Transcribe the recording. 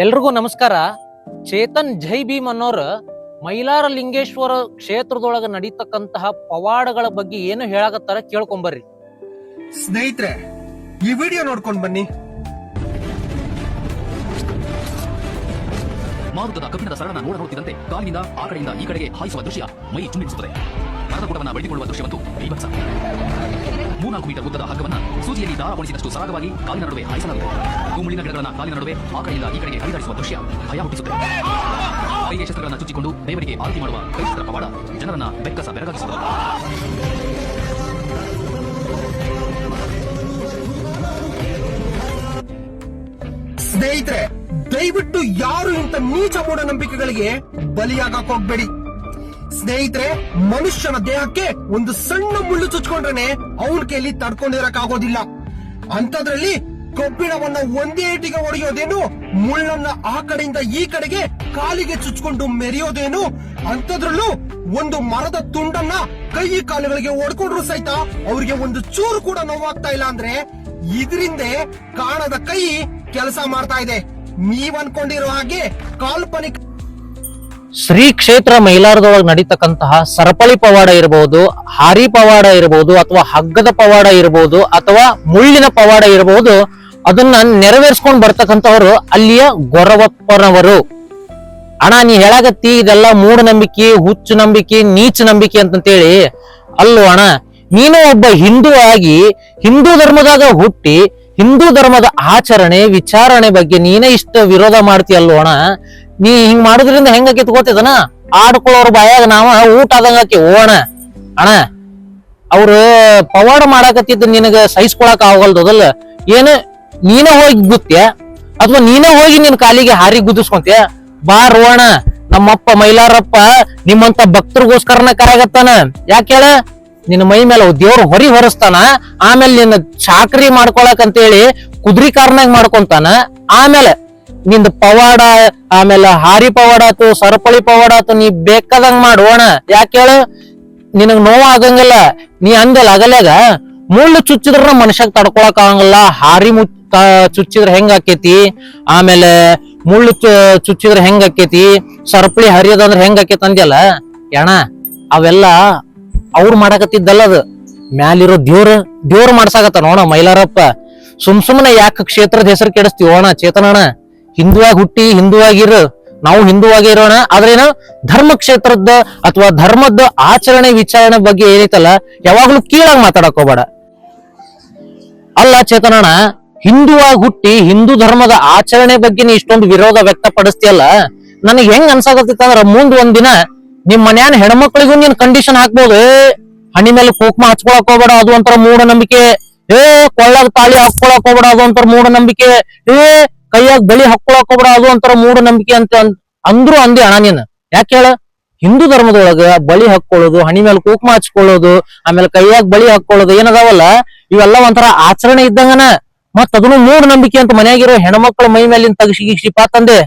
ಎಲ್ರಿಗೂ ನಮಸ್ಕಾರ. ಚೇತನ್ ಜೈ ಭೀಮ್ ಅನ್ನೋರ ಮೈಲಾರ ಲಿಂಗೇಶ್ವರ ಕ್ಷೇತ್ರದೊಳಗ ನಡೀತಕ್ಕಂತಹ ಪವಾಡಗಳ ಬಗ್ಗೆ ಏನು ಹೇಳಕತ್ತಾರ ಕೇಳ್ಕೊಂಬರ್ರಿ. ಸ್ನೇಹಿತರೆ, ಈ ವಿಡಿಯೋ ನೋಡ್ಕೊಂಡ್ ಬನ್ನಿ. ಮಾರುತದ ಕಬ್ಬಿಣದ ಸರಳನ ನೋಡುತ್ತಿದ್ದಂತೆ ಕಾಲಿನಿಂದ ಆ ಕಡೆಯಿಂದ ಈ ಕಡೆಗೆ ಹಾಯಿಸುವ ದೃಶ್ಯ ಮೈ ಚುಮ್ಮಿಸುತ್ತದೆ. ಮರದ ಬೆಳೆದುಕೊಳ್ಳುವ ದೃಶ್ಯವಂತೂ ಬೀಭತ್ಸ. 3-4 ಮೀಟರ್ ಉದ್ದದ ಹಗ್ಗವನ್ನ ಸೂಜಿಯಲ್ಲಿ ದಾರ ಹೊಡಿಸಿದಷ್ಟು ಸರಾಗವಾಗಿ ಕಾಲಿನ ನಡುವೆ ಹಾಯಿಸಲಾಗುತ್ತದೆ. ಮುಳ್ಳಿನ ಗಿಡಗಳನ್ನ ಕಾಲಿನ ನಡುವೆ ಆ ಕಡೆಯಿಂದ ಈ ಕಡೆಗೆ ಹರಿದಾಡಿಸುವ ದೃಶ್ಯ ಭಯ ಹುಟ್ಟಿಸುತ್ತದೆ. ಕೈಗೆ ಶಸ್ತ್ರಗಳನ್ನ ಚುಚ್ಚಿಕೊಂಡು ದೇವರಿಗೆ ಆರತಿ ಮಾಡುವ ಕೈಶಸ್ತ್ರ ಪವಾಡ ಜನರನ್ನ ಬೆಕ್ಕಸ ಬೆರಗಾಗಿಸುತ್ತದೆ. ಸ್ನೇಹಿತರೆ, ದಯವಿಟ್ಟು ಯಾರು ಇಂಥ ನೀಚ ಮೂಢನಂಬಿಕೆಗಳಿಗೆ ಬಲಿಯಾಗಕ್ ಹೋಗ್ಬೇಡಿ. ಸ್ನೇಹಿತರೆ, ಮನುಷ್ಯನ ದೇಹಕ್ಕೆ ಒಂದು ಸಣ್ಣ ಮುಳ್ಳು ಚುಚ್ಕೊಂಡ್ರೆ ಅವನ ಕೈಲಿ ತಡ್ಕೊಂಡಿರಕ್ಕಾಗೋದಿಲ್ಲ. ಅಂತದ್ರಲ್ಲಿ ಕಬ್ಬಿಣವನ್ನ ಒಂದೇ ಏಟಿಗೆ ಹೊಡೆಯೋದೇನು, ಮುಳ್ಳನ್ನ ಆ ಕಡೆಯಿಂದ ಈ ಕಡೆಗೆ ಕಾಲಿಗೆ ಚುಚ್ಕೊಂಡು ಮೆರೆಯೋದೇನು, ಅಂತದ್ರಲ್ಲೂ ಒಂದು ಮರದ ತುಂಡನ್ನ ಕೈ ಕಾಲುಗಳಿಗೆ ಹೊಡ್ಕೊಂಡ್ರು ಸಹಿತ ಅವ್ರಿಗೆ ಒಂದು ಚೂರು ಕೂಡ ನೋವಾಗ್ತಾ ಇಲ್ಲ ಅಂದ್ರೆ ಇದರಿಂದ ಕಾಣದ ಕೈ ಕೆಲಸ ಮಾಡ್ತಾ ಇದೆ. ನೀವ್ ಅನ್ಕೊಂಡಿರೋ ಹಾಗೆ ಕಾಲ್ಪನಿಕ ಶ್ರೀ ಕ್ಷೇತ್ರ ಮೈಲಾರದೊಳಗೆ ನಡೀತಕ್ಕಂತಹ ಸರಪಳಿ ಪವಾಡ ಇರಬಹುದು, ಹಾರಿ ಪವಾಡ ಇರಬಹುದು, ಅಥವಾ ಹಗ್ಗದ ಪವಾಡ ಇರಬಹುದು, ಅಥವಾ ಮುಳ್ಳಿನ ಪವಾಡ ಇರಬಹುದು. ಅದನ್ನ ನೆರವೇರಿಸ್ಕೊಂಡ್ ಬರ್ತಕ್ಕಂಥವ್ರು ಅಲ್ಲಿಯ ಗೊರವಪ್ಪನವರು. ಅಣ್ಣ, ನೀ ಹೇಳಾಗತ್ತಿ ಇದೆಲ್ಲ ಮೂಢನಂಬಿಕೆ, ಹುಚ್ಚು ನಂಬಿಕೆ, ನೀಚ ನಂಬಿಕೆ ಅಂತಂತೇಳಿ. ಅಲ್ಲೋ ಅಣ್ಣ, ನೀನು ಒಬ್ಬ ಹಿಂದೂ ಆಗಿ ಹಿಂದೂ ಧರ್ಮದಾಗ ಹುಟ್ಟಿ ಹಿಂದೂ ಧರ್ಮದ ಆಚರಣೆ ವಿಚಾರಣೆ ಬಗ್ಗೆ ನೀನೇ ಇಷ್ಟ ವಿರೋಧ ಮಾಡ್ತೀಯಲ್ಲೋ ಅಣ್ಣ. ನೀ ಹಿಂಗ್ ಮಾಡೋದ್ರಿಂದ ಹೆಂಗ ಕಿತ್ಕೋತಿದನ? ಆಡ್ಕೊಳ್ಳೋರ್ ಬಾಯಾಗ ನಾವ ಊಟ ಆದಂಗಾಕಿ ಓಣ ಅಣ್ಣ. ಅವ್ರು ಪವಾಡ ಮಾಡಾಕತ್ತಿದ್ದ ನಿನಗ ಸಹಿಸ್ಕೊಳಕ್ ಆಗಲ್ದಲ್ಲ. ಏನ ನೀನೇ ಹೋಗಿ ಗುತ್ಯ ಅಥವಾ ನೀನೇ ಹೋಗಿ ನಿನ್ ಕಾಲಿಗೆ ಹಾರಿ ಗುದ್ದಿಸ್ಕೊಂತ್ಯ? ಬಾ ರೋಣ, ನಮ್ಮಪ್ಪ ಮೈಲಾರಪ್ಪ ನಿಮ್ಮಂತ ಭಕ್ತರಿಗೋಸ್ಕರನ ಕರಾಗತ್ತಾನ. ಯಾಕೆ ಹೇಳ? ನಿನ್ನ ಮೈ ಮೇಲೆ ದೇವ್ರು ಹೊರಸ್ತಾನ, ಆಮೇಲೆ ನಿನ್ನ ಚಾಕ್ರಿ ಮಾಡ್ಕೊಳಕ್ ಅಂತೇಳಿ ಕುದುರಿ ಕಾರ್ನಾಗ ಮಾಡ್ಕೊಂತಾನ. ಆಮೇಲೆ ನಿಂದ ಪವಾಡ, ಆಮೇಲೆ ಹಾರಿ ಪವಾಡ ಆತು, ಸರಪಳಿ ಪವಾಡ ಆತು, ನೀ ಬೇಕಾದಂಗ್ ಮಾಡೋಣ. ಯಾಕೆ ಹೇಳ? ನಿನಗ್ ನೋವು ಆಗಂಗಿಲ್ಲ. ನೀ ಅಂದಲ್ಲ ಅಗಲ್ಯಾಗ ಮುಳ್ಳು ಚುಚ್ಚಿದ್ರ ಮನುಷ್ಯಾಗ ತಡ್ಕೊಳಕ್ ಆಗಂಗಿಲ್ಲ. ಹಾರಿ ಚುಚ್ಚಿದ್ರ ಹೆಂಗ್ ಆಕೇತಿ, ಆಮೇಲೆ ಮುಳ್ಳು ಚುಚ್ಚಿದ್ರ ಹೆಂಗ್ ಆಕೇತಿ, ಸರಪಳಿ ಹರಿಯೋದಂದ್ರ ಹೆಂಗ್ ಆಕೇತಿ ಅಂದ್ಯಲ್ಲ ಅಣ್ಣ. ಅವೆಲ್ಲ ಅವ್ರು ಮಾಡಾಕತ್ತಿದ್ದಲ್ಲ, ಅದು ಮ್ಯಾಲಿರೋ ದೇವ್ರ ಮಾಡ್ಸಾಕತ್ತ ನೋಣ ಮೈಲಾರಪ್ಪ. ಸುಮ್ನೆ ಯಾಕೆ ಕ್ಷೇತ್ರದ ಹೆಸರು ಕೆಡಿಸ್ತೀವಿ ಅಣ್ಣ? ಚೇತನಣ್ಣ, ಹಿಂದುವಾಗಿ ಹುಟ್ಟಿ ಹಿಂದುವಾಗಿರು, ನಾವು ಹಿಂದುವಾಗಿ ಇರೋಣ. ಆದ್ರೇನು ಧರ್ಮ ಕ್ಷೇತ್ರದ ಅಥವಾ ಧರ್ಮದ ಆಚರಣೆ ವಿಚಾರಣೆ ಬಗ್ಗೆ ಏನೈತಲ್ಲ ಯಾವಾಗ್ಲೂ ಕೀಳಾಗಿ ಮಾತಾಡಕ್ ಹೋಗ್ಬೇಡ. ಅಲ್ಲ ಚೇತನಣ್ಣ, ಹಿಂದುವಾಗಿ ಹುಟ್ಟಿ ಹಿಂದೂ ಧರ್ಮದ ಆಚರಣೆ ಬಗ್ಗೆ ನೀ ಇಷ್ಟೊಂದು ವಿರೋಧ ವ್ಯಕ್ತಪಡಿಸ್ತೀಯಲ್ಲ, ನನಗೆ ಹೆಂಗ್ ಅನ್ಸಾಕತ್ತಿತ್ತಂದ್ರ ಮುಂದ್ ಒಂದಿನ ನಿಮ್ ಮನ್ಯಾನ ಹೆಣ್ಮಕ್ಳಿಗೂ ನೀನ್ ಕಂಡೀಷನ್ ಹಾಕ್ಬೋದು. ಹಣಿ ಮೇಲೆ ಕುಂಕುಮ ಹಚ್ಕೊಳಕ್ ಹೋಗ್ಬೇಡ, ಅದು ಒಂಥರ ಮೂಢನಂಬಿಕೆ. ಕೊಳ್ಳಾಗ ತಾಳಿ ಹಾಕೊಳಕ್ ಹೋಗ್ಬೇಡ, ಅದು ಒಂಥರ ಮೂಢನಂಬಿಕೆ. ಕೈಯಾಗ ಬಳಿ ಹಾಕೊಳಕ್ ಹೋಗ್ಬೇಡ, ಅದು ಒಂಥರ ಮೂಢನಂಬಿಕೆ ಅಂತ ಅಂದ್ರು ಅಂದಿ ಅಣ್ಣ ನೀನ್. ಯಾಕೆ ಹೇಳ? ಹಿಂದೂ ಧರ್ಮದೊಳಗ ಬಳಿ ಹಾಕೊಳ್ಳೋದು, ಹಣಿ ಮೇಲೆ ಕುಂಕುಮ ಹಚ್ಕೊಳ್ಳೋದು, ಆಮೇಲೆ ಕೈಯಾಗ ಬಳಿ ಹಾಕೊಳ್ಳೋದು ಏನದಾವಲ್ಲ, ಇವೆಲ್ಲ ಒಂಥರ ಆಚರಣೆ ಇದ್ದಂಗನ. ಮತ್ ಅದನ್ನು ಮೂಢನಂಬಿಕೆ ಅಂತ ಮನ್ಯಾಗಿರೋ ಹೆಣ್ಮಕ್ಳ ಮೈ ಮೇಲಿನ ತಗಸಿಗಿಸಿಪಾ ತಂದೆ